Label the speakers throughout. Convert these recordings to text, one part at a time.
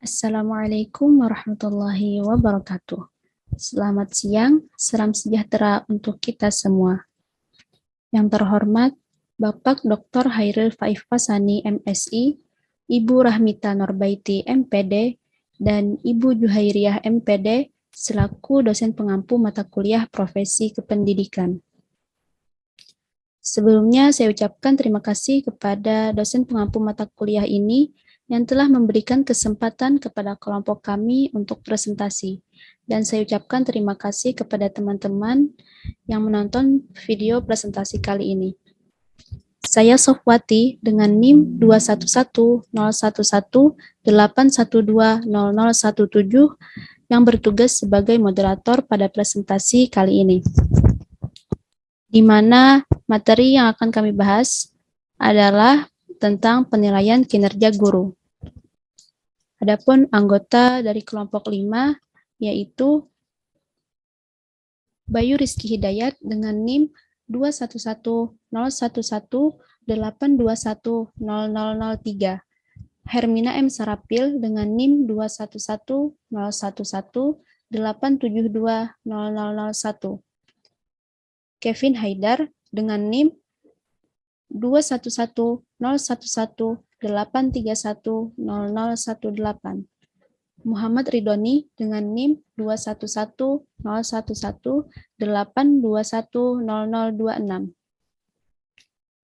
Speaker 1: Assalamualaikum warahmatullahi wabarakatuh. Selamat siang, salam sejahtera untuk kita semua. Yang terhormat, Bapak Dr. Hairil Faif Fasani, MSI, Ibu Rahmita Norbaiti, MPD, dan Ibu Juhairiyah, MPD, selaku dosen pengampu mata kuliah profesi kependidikan. Sebelumnya, saya ucapkan terima kasih kepada dosen pengampu mata kuliah ini yang telah memberikan kesempatan kepada kelompok kami untuk presentasi. Dan saya ucapkan terima kasih kepada teman-teman yang menonton video presentasi kali ini. Saya Sofwati dengan NIM 211011181200017 yang bertugas sebagai moderator pada presentasi kali ini. Di mana materi yang akan kami bahas adalah tentang penilaian kinerja guru. Adapun anggota dari kelompok 5 yaitu Bayu Rizky Hidayat dengan NIM 2110118210003, Hermina M. Sarapil dengan NIM 2110118720001, Kevin Haidar dengan NIM 2110118310018, Muhammad Ridhoni dengan NIM 2110118210026,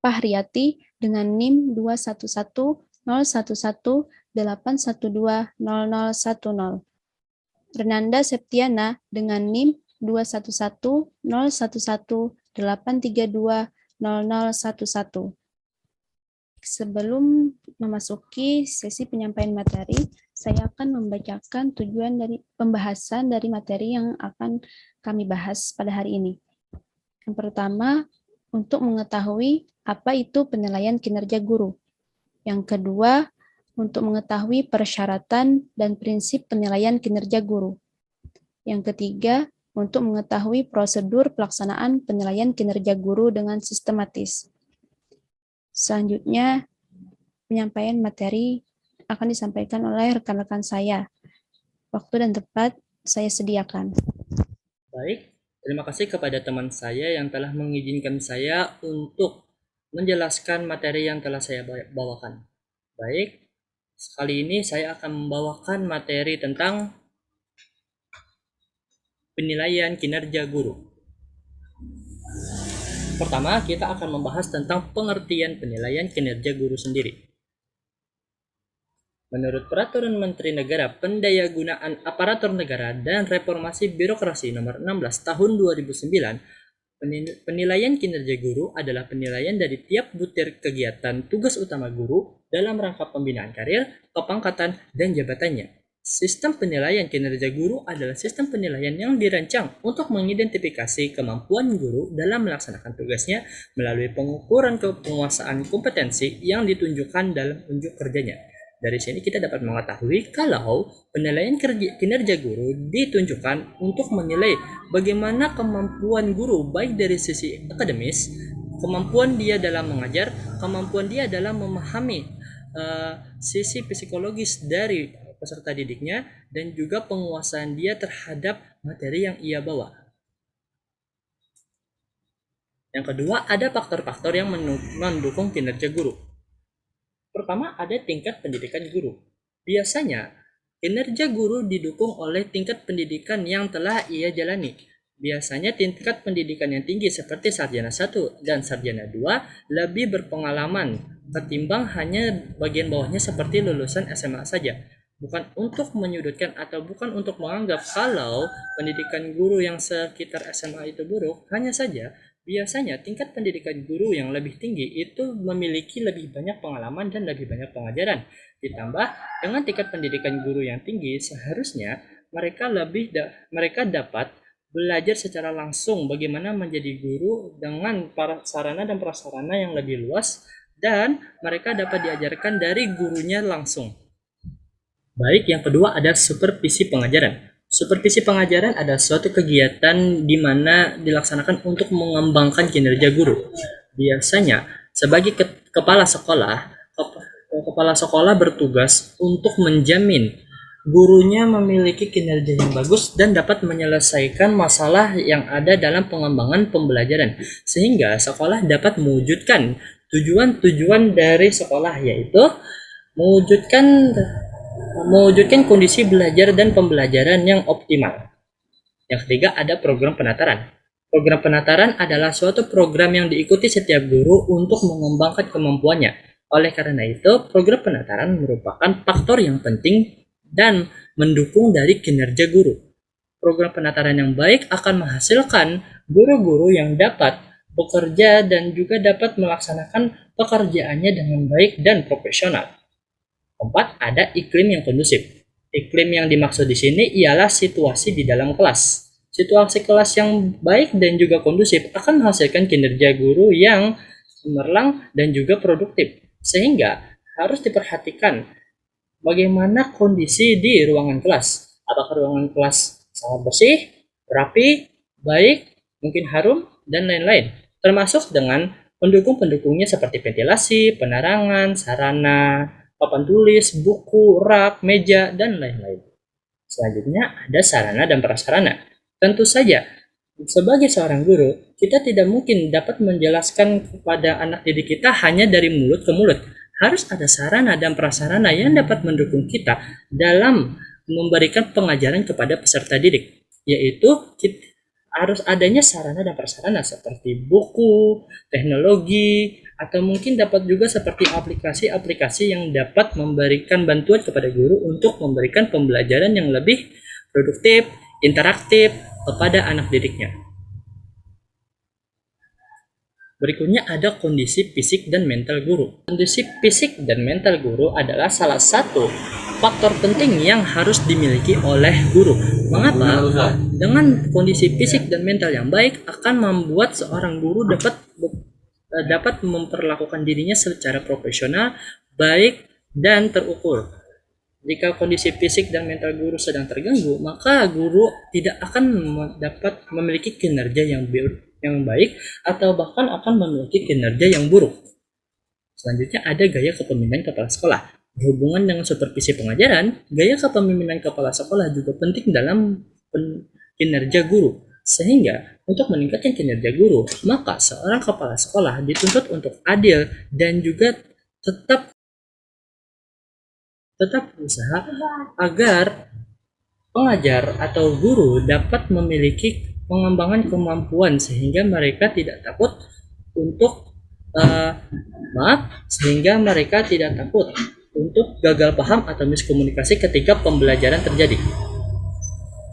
Speaker 1: Fahriyati dengan NIM 2110118120010, Renanda Septiana dengan NIM 2110118320011. Sebelum memasuki sesi penyampaian materi, saya akan membacakan tujuan dari pembahasan dari materi yang akan kami bahas pada hari ini. Yang pertama, untuk mengetahui apa itu penilaian kinerja guru. Yang kedua, untuk mengetahui persyaratan dan prinsip penilaian kinerja guru. Yang ketiga, untuk mengetahui prosedur pelaksanaan penilaian kinerja guru dengan sistematis. Selanjutnya, penyampaian materi akan disampaikan oleh rekan-rekan saya. Waktu dan tempat saya sediakan.
Speaker 2: Baik, terima kasih kepada teman saya yang telah mengizinkan saya untuk menjelaskan materi yang telah saya bawakan. Baik, kali ini saya akan membawakan materi tentang penilaian kinerja guru. Pertama, kita akan membahas tentang pengertian penilaian kinerja guru sendiri. Menurut Peraturan Menteri Negara Pendayagunaan Aparatur Negara dan Reformasi Birokrasi Nomor 16 Tahun 2009, penilaian kinerja guru adalah penilaian dari tiap butir kegiatan tugas utama guru dalam rangka pembinaan karir, kepangkatan, dan jabatannya. Sistem penilaian kinerja guru adalah sistem penilaian yang dirancang untuk mengidentifikasi kemampuan guru dalam melaksanakan tugasnya melalui pengukuran penguasaan kompetensi yang ditunjukkan dalam unjuk kerjanya. Dari sini kita dapat mengetahui kalau penilaian kinerja guru ditunjukkan untuk menilai bagaimana kemampuan guru baik dari sisi akademis, kemampuan dia dalam mengajar, kemampuan dia dalam memahami sisi psikologis dari peserta didiknya, dan juga penguasaan dia terhadap materi yang ia bawa. Yang kedua, ada faktor-faktor yang mendukung kinerja guru. Pertama, ada tingkat pendidikan guru. Biasanya, kinerja guru didukung oleh tingkat pendidikan yang telah ia jalani. Biasanya tingkat pendidikan yang tinggi seperti sarjana 1 dan sarjana 2 lebih berpengalaman ketimbang hanya bagian bawahnya seperti lulusan SMA saja. Bukan untuk menyudutkan atau bukan untuk menganggap kalau pendidikan guru yang sekitar SMA itu buruk, hanya saja biasanya tingkat pendidikan guru yang lebih tinggi itu memiliki lebih banyak pengalaman dan lebih banyak pengajaran. Ditambah dengan tingkat pendidikan guru yang tinggi, seharusnya mereka dapat belajar secara langsung bagaimana menjadi guru dengan sarana dan prasarana yang lebih luas, dan mereka dapat diajarkan dari gurunya langsung. Baik, yang kedua ada supervisi pengajaran. Supervisi pengajaran adalah suatu kegiatan di mana dilaksanakan untuk mengembangkan kinerja guru. Biasanya, sebagai kepala sekolah bertugas untuk menjamin gurunya memiliki kinerja yang bagus dan dapat menyelesaikan masalah yang ada dalam pengembangan pembelajaran, sehingga sekolah dapat mewujudkan tujuan-tujuan dari sekolah, yaitu mewujudkan mewujudkan kondisi belajar dan pembelajaran yang optimal. Yang ketiga, ada program penataran. Program penataran adalah suatu program yang diikuti setiap guru untuk mengembangkan kemampuannya. Oleh karena itu, program penataran merupakan faktor yang penting dan mendukung dari kinerja guru. Program penataran yang baik akan menghasilkan guru-guru yang dapat bekerja dan juga dapat melaksanakan pekerjaannya dengan baik dan profesional. Keempat, ada iklim yang kondusif. Iklim yang dimaksud di sini ialah situasi di dalam kelas. Situasi kelas yang baik dan juga kondusif akan menghasilkan kinerja guru yang cemerlang dan juga produktif. Sehingga harus diperhatikan bagaimana kondisi di ruangan kelas. Apakah ruangan kelas sangat bersih, rapi, baik, mungkin harum, dan lain-lain. Termasuk dengan pendukung-pendukungnya seperti ventilasi, penerangan, sarana, papan tulis, buku, rak, meja, dan lain-lain. Selanjutnya ada sarana dan prasarana. Tentu saja, sebagai seorang guru, kita tidak mungkin dapat menjelaskan kepada anak didik kita hanya dari mulut ke mulut. Harus ada sarana dan prasarana yang dapat mendukung kita dalam memberikan pengajaran kepada peserta didik, yaitu harus adanya sarana dan prasarana seperti buku, teknologi, atau mungkin dapat juga seperti aplikasi-aplikasi yang dapat memberikan bantuan kepada guru untuk memberikan pembelajaran yang lebih produktif, interaktif kepada anak didiknya. Berikutnya ada kondisi fisik dan mental guru. Kondisi fisik dan mental guru adalah salah satu faktor penting yang harus dimiliki oleh guru. Mengapa? Dengan kondisi fisik dan mental yang baik akan membuat seorang guru dapat memperlakukan dirinya secara profesional, baik, dan terukur. Jika kondisi fisik dan mental guru sedang terganggu, maka guru tidak akan dapat memiliki kinerja yang baik atau bahkan akan memiliki kinerja yang buruk. Selanjutnya ada gaya kepemimpinan kepala sekolah. Berhubungan dengan supervisi pengajaran, gaya kepemimpinan kepala sekolah juga penting dalam kinerja guru. Sehingga untuk meningkatkan kinerja guru, maka seorang kepala sekolah dituntut untuk adil dan juga tetap berusaha agar pengajar atau guru dapat memiliki pengembangan kemampuan sehingga mereka tidak takut untuk sehingga mereka tidak takut untuk gagal paham atau miskomunikasi ketika pembelajaran terjadi.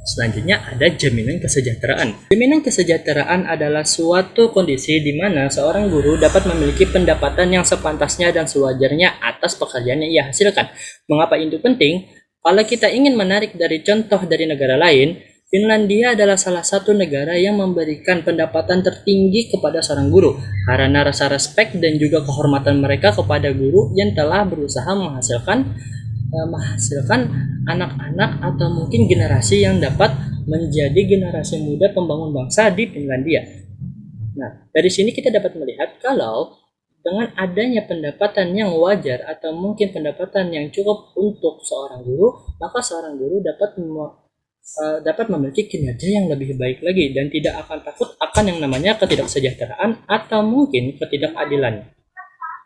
Speaker 2: Selanjutnya ada jaminan kesejahteraan. Jaminan kesejahteraan adalah suatu kondisi di mana seorang guru dapat memiliki pendapatan yang sepantasnya dan sewajarnya atas pekerjaan yang ia hasilkan. Mengapa itu penting? Kalau kita ingin menarik dari contoh dari negara lain, Finlandia adalah salah satu negara yang memberikan pendapatan tertinggi kepada seorang guru karena rasa respek dan juga kehormatan mereka kepada guru yang telah berusaha menghasilkan anak-anak atau mungkin generasi yang dapat menjadi generasi muda pembangun bangsa di Finlandia. Nah, dari sini kita dapat melihat kalau dengan adanya pendapatan yang wajar atau mungkin pendapatan yang cukup untuk seorang guru, maka seorang guru dapat memiliki kinerja yang lebih baik lagi dan tidak akan takut akan yang namanya ketidaksejahteraan atau mungkin ketidakadilan.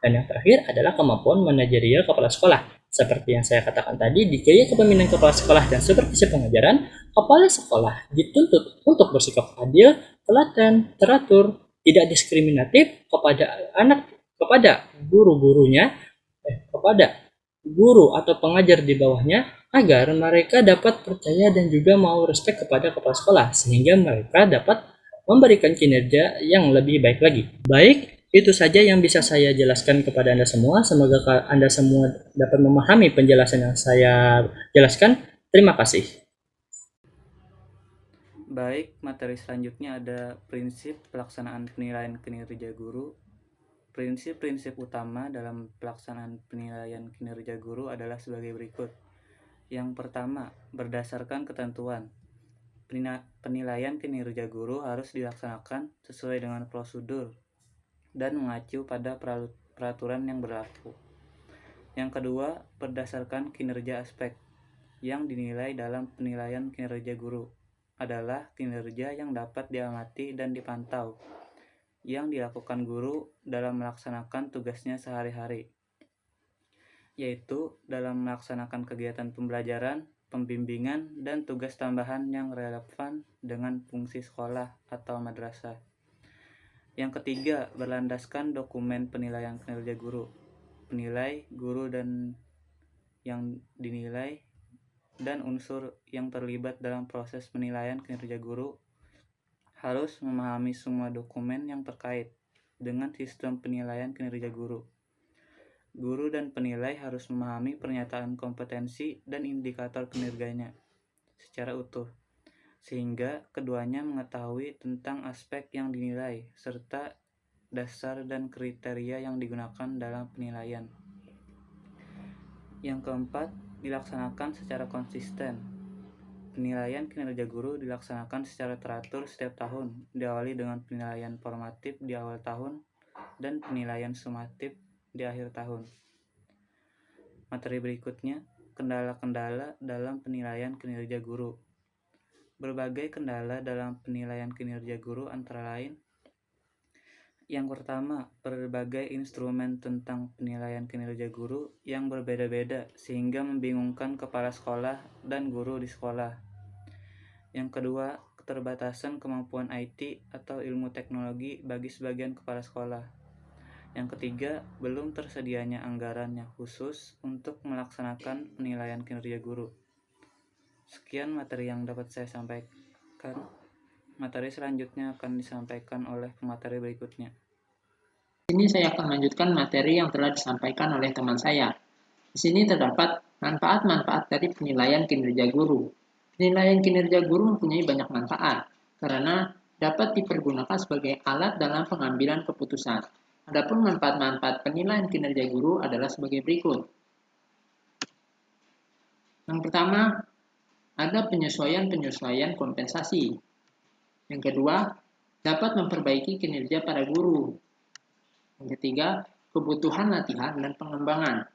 Speaker 2: Dan yang terakhir adalah kemampuan manajerial kepala sekolah. Seperti yang saya katakan tadi, di gaya kepemimpinan kepala sekolah dan supervisi pengajaran, kepala sekolah dituntut untuk bersikap adil, telaten, teratur, tidak diskriminatif kepada guru-gurunya, kepada guru atau pengajar di bawahnya, agar mereka dapat percaya dan juga mau respect kepada kepala sekolah, sehingga mereka dapat memberikan kinerja yang lebih baik lagi. Baik, itu saja yang bisa saya jelaskan kepada Anda semua. Semoga Anda semua dapat memahami penjelasan yang saya jelaskan. Terima kasih.
Speaker 3: Baik, materi selanjutnya ada prinsip pelaksanaan penilaian kinerja guru. Prinsip-prinsip utama dalam pelaksanaan penilaian kinerja guru adalah sebagai berikut. Yang pertama, berdasarkan ketentuan. Penilaian kinerja guru harus dilaksanakan sesuai dengan prosedur dan mengacu pada peraturan yang berlaku. Yang kedua, berdasarkan kinerja aspek. yang dinilai dalam penilaian kinerja guru adalah kinerja yang dapat diamati dan dipantau, yang dilakukan guru dalam melaksanakan tugasnya sehari-hari, yaitu dalam melaksanakan kegiatan pembelajaran, pembimbingan, dan tugas tambahan yang relevan dengan fungsi sekolah atau madrasah. Yang ketiga, berlandaskan dokumen penilaian kinerja guru. Penilai, guru, dan yang dinilai, dan unsur yang terlibat dalam proses penilaian kinerja guru harus memahami semua dokumen yang terkait dengan sistem penilaian kinerja guru. Guru dan penilai harus memahami pernyataan kompetensi dan indikator kinerjanya secara utuh, sehingga keduanya mengetahui tentang aspek yang dinilai serta dasar dan kriteria yang digunakan dalam penilaian. Yang keempat, dilaksanakan secara konsisten. Penilaian kinerja guru dilaksanakan secara teratur setiap tahun, diawali dengan penilaian formatif di awal tahun dan penilaian sumatif di akhir tahun. Materi berikutnya, kendala-kendala dalam penilaian kinerja guru. Berbagai kendala dalam penilaian kinerja guru antara lain: yang pertama, berbagai instrumen tentang penilaian kinerja guru yang berbeda-beda sehingga membingungkan kepala sekolah dan guru di sekolah. Yang kedua, keterbatasan kemampuan IT atau ilmu teknologi bagi sebagian kepala sekolah. Yang ketiga, belum tersedianya anggaran yang khusus untuk melaksanakan penilaian kinerja guru. Sekian materi yang dapat saya sampaikan. Materi selanjutnya akan disampaikan oleh pemateri berikutnya.
Speaker 4: Di sini saya akan melanjutkan materi yang telah disampaikan oleh teman saya. Di sini terdapat manfaat-manfaat dari penilaian kinerja guru. Penilaian kinerja guru mempunyai banyak manfaat karena dapat dipergunakan sebagai alat dalam pengambilan keputusan. Adapun manfaat-manfaat penilaian kinerja guru adalah sebagai berikut. Yang pertama, ada penyesuaian kompensasi. Yang kedua, dapat memperbaiki kinerja para guru. Yang ketiga, kebutuhan latihan dan pengembangan.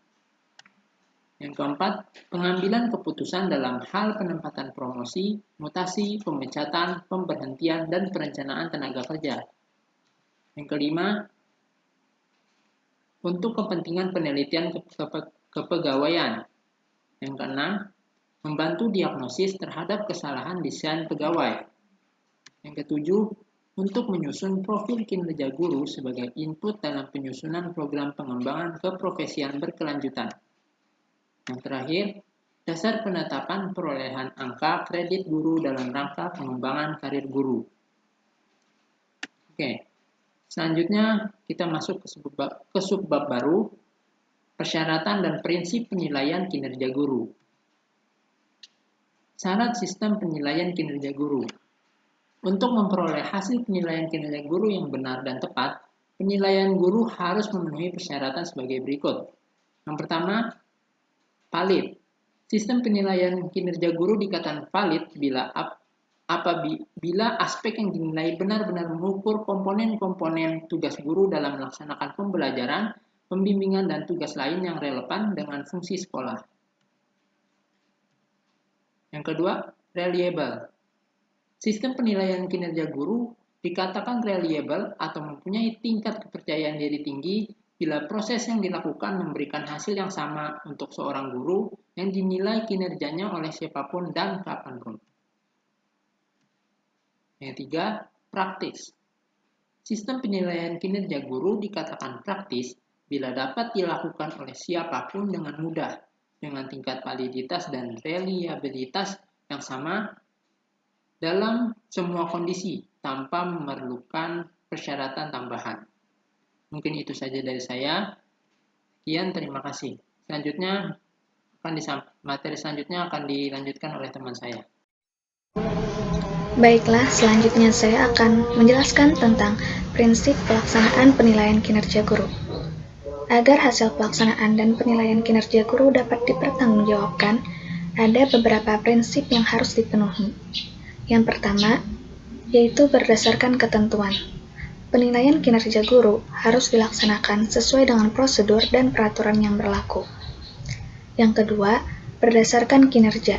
Speaker 4: Yang keempat, pengambilan keputusan dalam hal penempatan promosi, mutasi, pemecatan, pemberhentian, dan perencanaan tenaga kerja. Yang kelima, untuk kepentingan penelitian kepegawaian. Yang keenam, membantu diagnosis terhadap kesalahan desain pegawai. Yang ketujuh, untuk menyusun profil kinerja guru sebagai input dalam penyusunan program pengembangan keprofesian berkelanjutan. Yang terakhir, dasar penetapan perolehan angka kredit guru dalam rangka pengembangan karir guru. Oke, selanjutnya kita masuk ke subbab baru, persyaratan dan prinsip penilaian kinerja guru. Syarat sistem penilaian kinerja guru. Untuk memperoleh hasil penilaian kinerja guru yang benar dan tepat, penilaian guru harus memenuhi persyaratan sebagai berikut. Yang pertama, valid. Sistem penilaian kinerja guru dikatakan valid apabila aspek yang dinilai benar-benar mengukur komponen-komponen tugas guru dalam melaksanakan pembelajaran, pembimbingan, dan tugas lain yang relevan dengan fungsi sekolah. Yang kedua, reliable. Sistem penilaian kinerja guru dikatakan reliable atau mempunyai tingkat kepercayaan diri tinggi bila proses yang dilakukan memberikan hasil yang sama untuk seorang guru yang dinilai kinerjanya oleh siapapun dan kapanpun. Yang ketiga, praktis. Sistem penilaian kinerja guru dikatakan praktis bila dapat dilakukan oleh siapapun dengan mudah, dengan tingkat validitas dan reliabilitas yang sama dalam semua kondisi tanpa memerlukan persyaratan tambahan. Mungkin itu saja dari saya. Sekian, terima kasih. Selanjutnya materi selanjutnya akan dilanjutkan oleh teman saya.
Speaker 1: Baiklah, selanjutnya saya akan menjelaskan tentang prinsip pelaksanaan penilaian kinerja guru. Agar hasil pelaksanaan dan penilaian kinerja guru dapat dipertanggungjawabkan, ada beberapa prinsip yang harus dipenuhi. Yang pertama, yaitu berdasarkan ketentuan. Penilaian kinerja guru harus dilaksanakan sesuai dengan prosedur dan peraturan yang berlaku. Yang kedua,
Speaker 5: berdasarkan kinerja.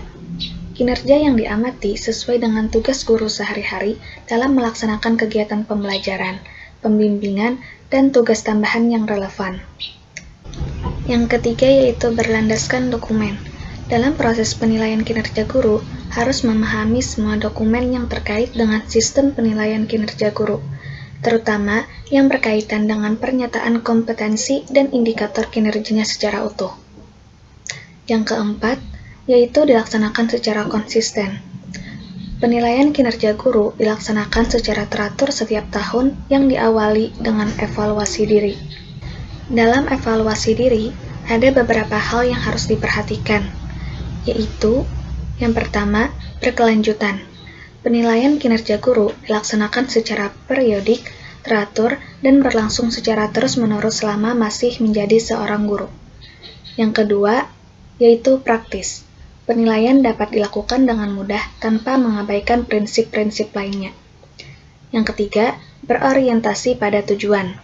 Speaker 5: Kinerja yang diamati sesuai dengan tugas guru sehari-hari dalam melaksanakan kegiatan pembelajaran, pembimbingan, dan tugas tambahan yang relevan. Yang ketiga yaitu berlandaskan dokumen. Dalam proses penilaian kinerja guru, harus memahami semua dokumen yang terkait dengan sistem penilaian kinerja guru, terutama yang berkaitan dengan pernyataan kompetensi dan indikator kinerjanya secara utuh. Yang keempat, yaitu dilaksanakan secara konsisten. Penilaian kinerja guru dilaksanakan secara teratur setiap tahun yang diawali dengan evaluasi diri. Dalam evaluasi diri, ada beberapa hal yang harus diperhatikan, yaitu yang pertama, berkelanjutan. Penilaian kinerja guru dilaksanakan secara periodik, teratur, dan berlangsung secara terus-menerus selama masih menjadi seorang guru. Yang kedua, yaitu praktis. Penilaian dapat dilakukan dengan mudah tanpa mengabaikan prinsip-prinsip lainnya. Yang ketiga, berorientasi pada tujuan.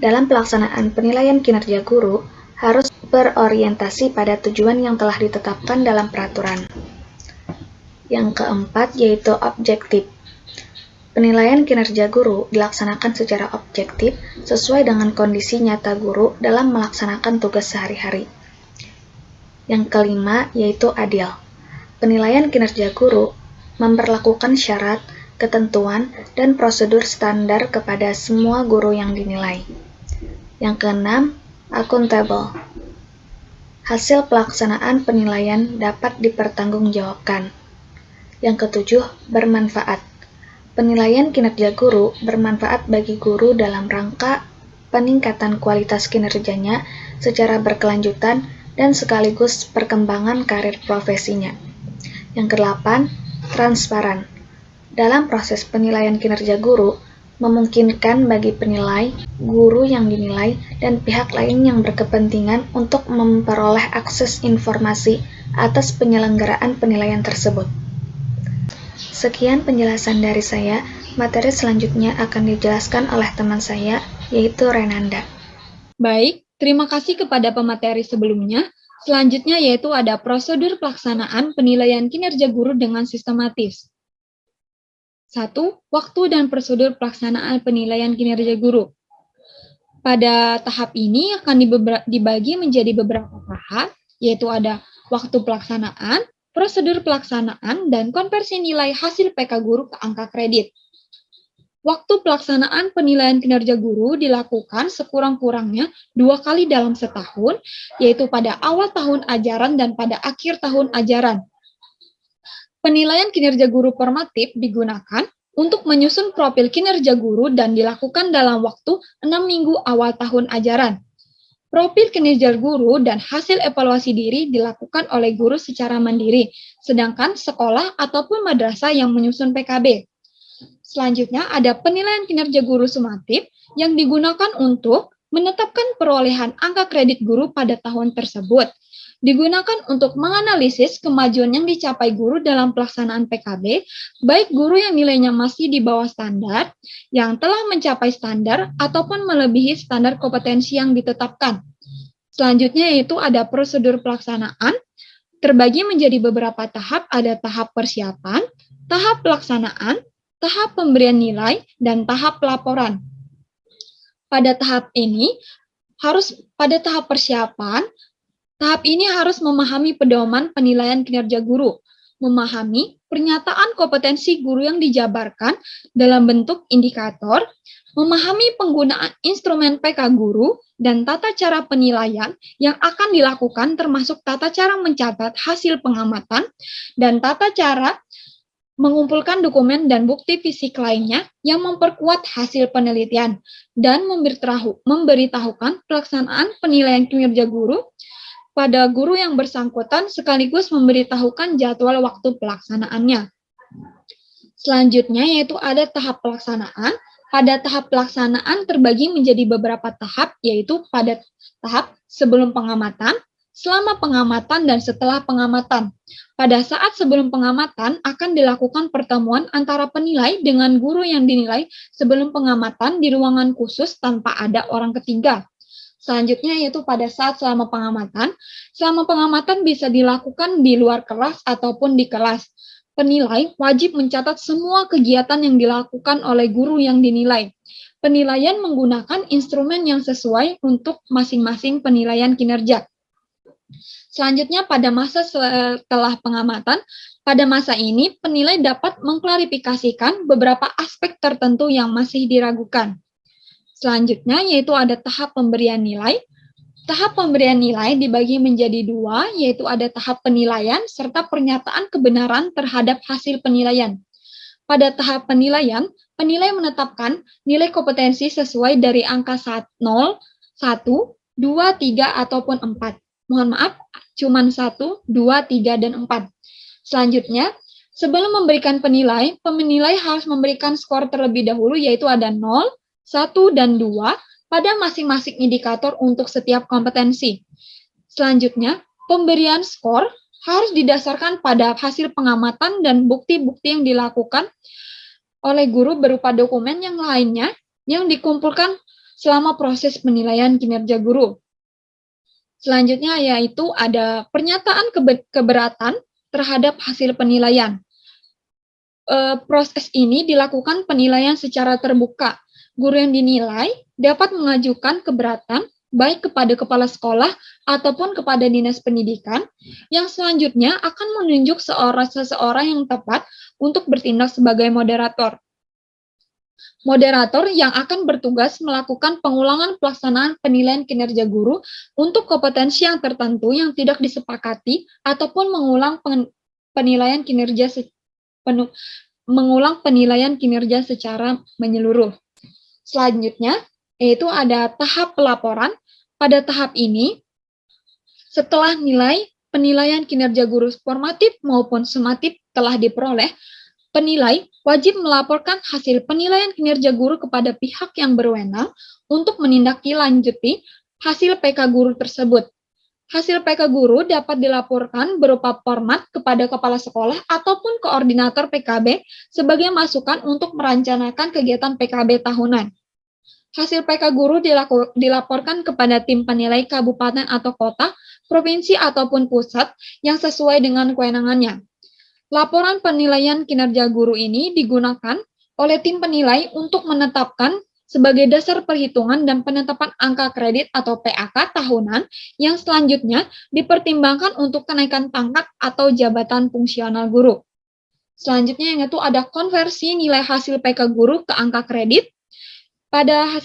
Speaker 5: Dalam pelaksanaan penilaian kinerja guru, harus berorientasi pada tujuan yang telah ditetapkan dalam peraturan. Yang keempat, yaitu objektif. Penilaian kinerja guru dilaksanakan secara objektif sesuai dengan kondisi nyata guru dalam melaksanakan tugas sehari-hari. Yang kelima, yaitu adil. Penilaian kinerja guru memperlakukan syarat, ketentuan, dan prosedur standar kepada semua guru yang dinilai. Yang keenam, accountable. Hasil pelaksanaan penilaian dapat dipertanggungjawabkan. Yang ketujuh, bermanfaat. Penilaian kinerja guru bermanfaat bagi guru dalam rangka peningkatan kualitas kinerjanya secara berkelanjutan dan sekaligus perkembangan karir profesinya. Yang kedelapan, transparan. Dalam proses penilaian kinerja guru, memungkinkan bagi penilai, guru yang dinilai, dan pihak lain yang berkepentingan untuk memperoleh akses informasi atas penyelenggaraan penilaian tersebut. Sekian penjelasan dari saya. Materi selanjutnya akan dijelaskan oleh teman saya, yaitu Renanda.
Speaker 6: Baik, terima kasih kepada pemateri sebelumnya. Selanjutnya yaitu ada prosedur pelaksanaan penilaian kinerja guru dengan sistematis. 1. Waktu dan prosedur pelaksanaan penilaian kinerja guru. Pada tahap ini akan dibagi menjadi beberapa tahap, yaitu ada waktu pelaksanaan, prosedur pelaksanaan, dan konversi nilai hasil PK guru ke angka kredit. Waktu pelaksanaan penilaian kinerja guru dilakukan sekurang-kurangnya 2 kali dalam setahun, yaitu pada awal tahun ajaran dan pada akhir tahun ajaran. Penilaian kinerja guru formatif digunakan untuk menyusun profil kinerja guru dan dilakukan dalam waktu 6 minggu awal tahun ajaran. Profil kinerja guru dan hasil evaluasi diri dilakukan oleh guru secara mandiri, sedangkan sekolah ataupun madrasah yang menyusun PKB. Selanjutnya ada penilaian kinerja guru sumatif yang digunakan untuk menetapkan perolehan angka kredit guru pada tahun tersebut. Digunakan untuk menganalisis kemajuan yang dicapai guru dalam pelaksanaan PKB, baik guru yang nilainya masih di bawah standar, yang telah mencapai standar, ataupun melebihi standar kompetensi yang ditetapkan. Selanjutnya yaitu ada prosedur pelaksanaan, terbagi menjadi beberapa tahap, ada tahap persiapan, tahap pelaksanaan, tahap pemberian nilai, dan tahap pelaporan. Pada tahap persiapan, tahap ini harus memahami pedoman penilaian kinerja guru, memahami pernyataan kompetensi guru yang dijabarkan dalam bentuk indikator, memahami penggunaan instrumen PK guru, dan tata cara penilaian yang akan dilakukan termasuk tata cara mencatat hasil pengamatan, dan tata cara mengumpulkan dokumen dan bukti fisik lainnya yang memperkuat hasil penelitian, dan memberitahukan pelaksanaan penilaian kinerja guru pada guru yang bersangkutan sekaligus memberitahukan jadwal waktu pelaksanaannya. Selanjutnya yaitu ada tahap pelaksanaan. Pada tahap pelaksanaan terbagi menjadi beberapa tahap, yaitu pada tahap sebelum pengamatan, selama pengamatan, dan setelah pengamatan. Pada saat sebelum pengamatan akan dilakukan pertemuan antara penilai dengan guru yang dinilai sebelum pengamatan di ruangan khusus tanpa ada orang ketiga. Selanjutnya yaitu pada saat selama pengamatan. Selama pengamatan bisa dilakukan di luar kelas ataupun di kelas. Penilai wajib mencatat semua kegiatan yang dilakukan oleh guru yang dinilai. Penilaian menggunakan instrumen yang sesuai untuk masing-masing penilaian kinerja. Selanjutnya pada masa setelah pengamatan, pada masa ini penilai dapat mengklarifikasikan beberapa aspek tertentu yang masih diragukan. Selanjutnya yaitu ada tahap pemberian nilai. Tahap pemberian nilai dibagi menjadi dua, yaitu ada tahap penilaian serta pernyataan kebenaran terhadap hasil penilaian. Pada tahap penilaian, penilai menetapkan nilai kompetensi sesuai dari angka 0, 1, 2, 3, ataupun 4. Mohon maaf, cuma 1, 2, 3, dan 4. Selanjutnya, sebelum memberikan penilai, penilai harus memberikan skor terlebih dahulu, yaitu ada 0, 1, dan 2 pada masing-masing indikator untuk setiap kompetensi. Selanjutnya, pemberian skor harus didasarkan pada hasil pengamatan dan bukti-bukti yang dilakukan oleh guru berupa dokumen yang lainnya yang dikumpulkan selama proses penilaian kinerja guru. Selanjutnya yaitu ada pernyataan keberatan terhadap hasil penilaian. Proses ini dilakukan penilaian secara terbuka. Guru yang dinilai dapat mengajukan keberatan baik kepada kepala sekolah ataupun kepada dinas pendidikan yang selanjutnya akan menunjuk seseorang yang tepat untuk bertindak sebagai moderator. Moderator yang akan bertugas melakukan pengulangan pelaksanaan penilaian kinerja guru untuk kompetensi yang tertentu yang tidak disepakati ataupun mengulang penilaian kinerja secara menyeluruh. Selanjutnya, yaitu ada tahap pelaporan. Pada tahap ini, setelah nilai penilaian kinerja guru formatif maupun sumatif telah diperoleh, penilai wajib melaporkan hasil penilaian kinerja guru kepada pihak yang berwenang untuk menindaklanjuti hasil PK guru tersebut. Hasil PK guru dapat dilaporkan berupa format kepada kepala sekolah ataupun koordinator PKB sebagai masukan untuk merencanakan kegiatan PKB tahunan. Hasil PK guru dilaporkan kepada tim penilai kabupaten atau kota, provinsi ataupun pusat yang sesuai dengan kewenangannya. Laporan penilaian kinerja guru ini digunakan oleh tim penilai untuk menetapkan sebagai dasar perhitungan dan penetapan angka kredit atau PAK tahunan yang selanjutnya dipertimbangkan untuk kenaikan pangkat atau jabatan fungsional guru. Selanjutnya yang itu ada konversi nilai hasil PK guru ke angka kredit. Pada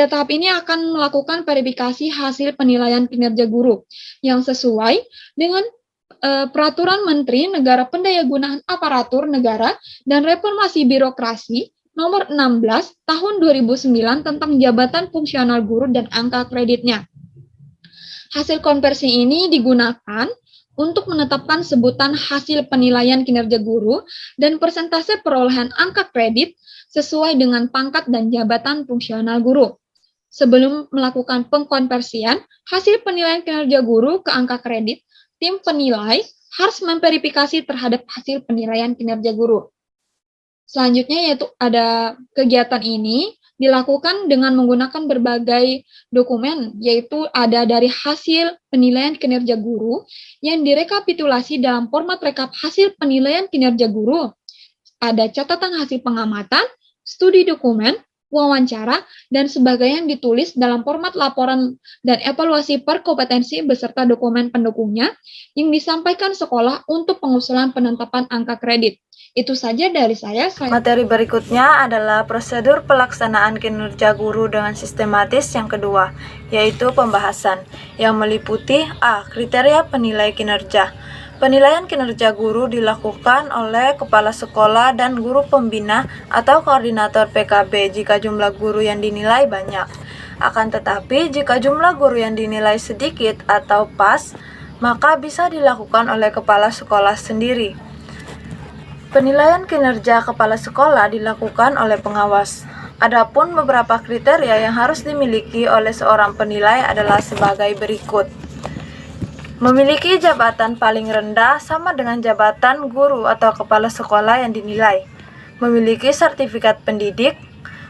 Speaker 6: tahap ini akan melakukan verifikasi hasil penilaian kinerja guru yang sesuai dengan Peraturan Menteri Negara Pendayagunaan Aparatur Negara dan Reformasi Birokrasi Nomor 16 Tahun 2009 tentang jabatan fungsional guru dan angka kreditnya. Hasil konversi ini digunakan untuk menetapkan sebutan hasil penilaian kinerja guru dan persentase perolehan angka kredit sesuai dengan pangkat dan jabatan fungsional guru. Sebelum melakukan pengkonversian hasil penilaian kinerja guru ke angka kredit, tim penilai harus memverifikasi terhadap hasil penilaian kinerja guru. Selanjutnya yaitu ada kegiatan ini dilakukan dengan menggunakan berbagai dokumen, yaitu ada dari hasil penilaian kinerja guru yang direkapitulasi dalam format rekap hasil penilaian kinerja guru. Ada catatan hasil pengamatan, studi dokumen, wawancara, dan sebagainya yang ditulis dalam format laporan dan evaluasi per kompetensi beserta dokumen pendukungnya yang disampaikan sekolah untuk pengusulan penetapan angka kredit. Itu saja dari saya.
Speaker 7: Materi berikutnya adalah prosedur pelaksanaan kinerja guru dengan sistematis yang kedua, yaitu pembahasan, yang meliputi A. Kriteria penilai kinerja. Penilaian kinerja guru dilakukan oleh kepala sekolah dan guru pembina atau koordinator PKB jika jumlah guru yang dinilai banyak. Akan tetapi, jika jumlah guru yang dinilai sedikit atau pas, maka bisa dilakukan oleh kepala sekolah sendiri. Penilaian kinerja kepala sekolah dilakukan oleh pengawas. Adapun beberapa kriteria yang harus dimiliki oleh seorang penilai adalah sebagai berikut. Memiliki jabatan paling rendah sama dengan jabatan guru atau kepala sekolah yang dinilai. Memiliki sertifikat pendidik.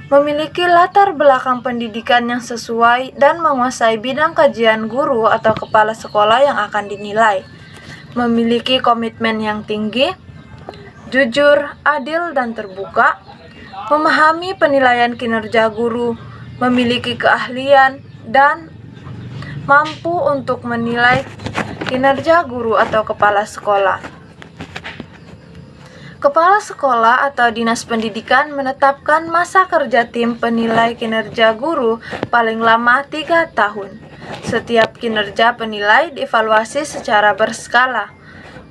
Speaker 7: memiliki latar belakang pendidikan yang sesuai dan menguasai bidang kajian guru atau kepala sekolah yang akan dinilai, memiliki komitmen yang tinggi, jujur, adil, dan terbuka, memahami penilaian kinerja guru, memiliki keahlian, dan mampu untuk menilai kinerja guru atau kepala sekolah. Kepala sekolah atau dinas pendidikan menetapkan masa kerja tim penilai kinerja guru paling lama 3 tahun. Setiap kinerja penilai dievaluasi secara berskala.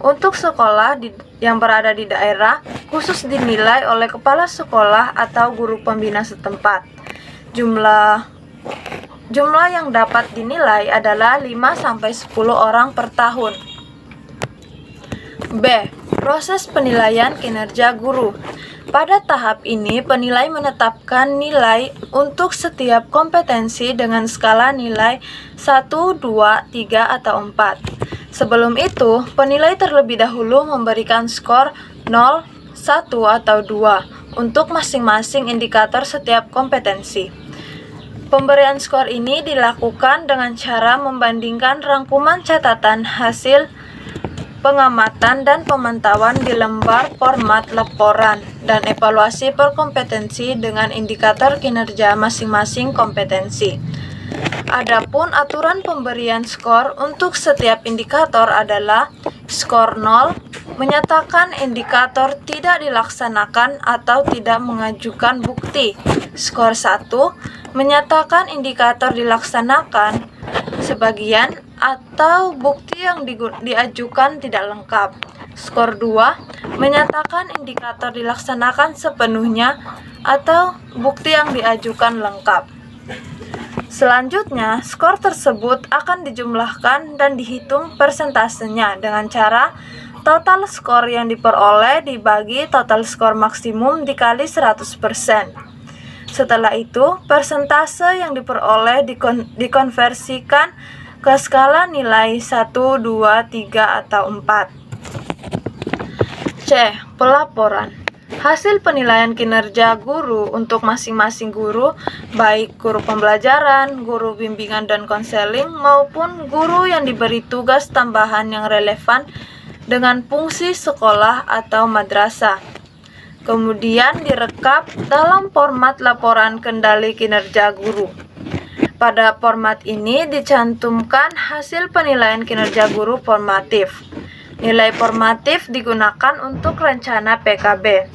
Speaker 7: Untuk sekolah yang berada di daerah, khusus dinilai oleh kepala sekolah atau guru pembina setempat. Jumlah yang dapat dinilai adalah 5-10 orang per tahun. B. Proses penilaian kinerja guru. Pada tahap ini, penilai menetapkan nilai untuk setiap kompetensi dengan skala nilai 1, 2, 3, atau 4. Sebelum itu, penilai terlebih dahulu memberikan skor 0, 1, atau 2 untuk masing-masing indikator setiap kompetensi. Pemberian skor ini dilakukan dengan cara membandingkan rangkuman catatan hasil pengamatan dan pemantauan di lembar format laporan dan evaluasi per kompetensi dengan indikator kinerja masing-masing kompetensi. Adapun aturan pemberian skor untuk setiap indikator adalah skor 0 menyatakan indikator tidak dilaksanakan atau tidak mengajukan bukti. Skor 1 menyatakan indikator dilaksanakan sebagian atau bukti yang diajukan tidak lengkap. Skor 2 menyatakan indikator dilaksanakan sepenuhnya atau bukti yang diajukan lengkap. Selanjutnya, skor tersebut akan dijumlahkan dan dihitung persentasenya dengan cara total skor yang diperoleh dibagi total skor maksimum dikali 100%. Setelah itu, persentase yang diperoleh dikonversikan ke skala nilai 1, 2, 3, atau 4. C. Pelaporan. Hasil penilaian kinerja guru untuk masing-masing guru, baik guru pembelajaran, guru bimbingan dan konseling, maupun guru yang diberi tugas tambahan yang relevan dengan fungsi sekolah atau madrasah. Kemudian direkap dalam format laporan kendali kinerja guru. Pada format ini dicantumkan hasil penilaian kinerja guru formatif. Nilai formatif digunakan untuk rencana PKB.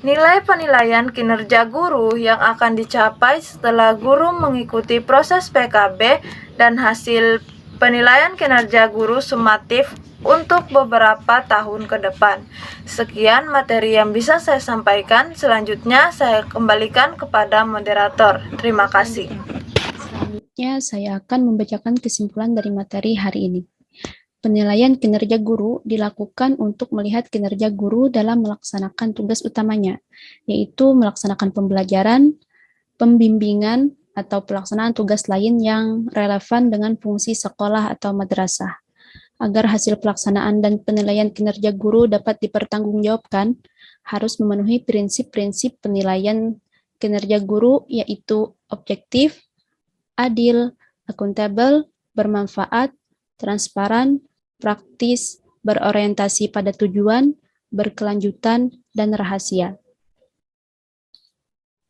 Speaker 7: Nilai penilaian kinerja guru yang akan dicapai setelah guru mengikuti proses PKB dan hasil penilaian kinerja guru sumatif untuk beberapa tahun ke depan. Sekian materi yang bisa saya sampaikan. Selanjutnya saya kembalikan kepada moderator. Terima kasih.
Speaker 1: Selanjutnya, saya akan membacakan kesimpulan dari materi hari ini. Penilaian kinerja guru dilakukan untuk melihat kinerja guru dalam melaksanakan tugas utamanya, yaitu melaksanakan pembelajaran, pembimbingan, atau pelaksanaan tugas lain yang relevan dengan fungsi sekolah atau madrasah. Agar hasil pelaksanaan dan penilaian kinerja guru dapat dipertanggungjawabkan, harus memenuhi prinsip-prinsip penilaian kinerja guru, yaitu objektif, adil, akuntabel, bermanfaat, transparan, praktis, berorientasi pada tujuan, berkelanjutan, dan rahasia.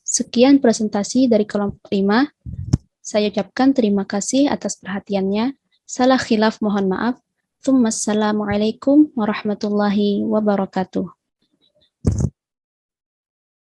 Speaker 1: Sekian presentasi dari kelompok 5. Saya ucapkan terima kasih atas perhatiannya. Salah khilaf mohon maaf. Assalamualaikum warahmatullahi wabarakatuh.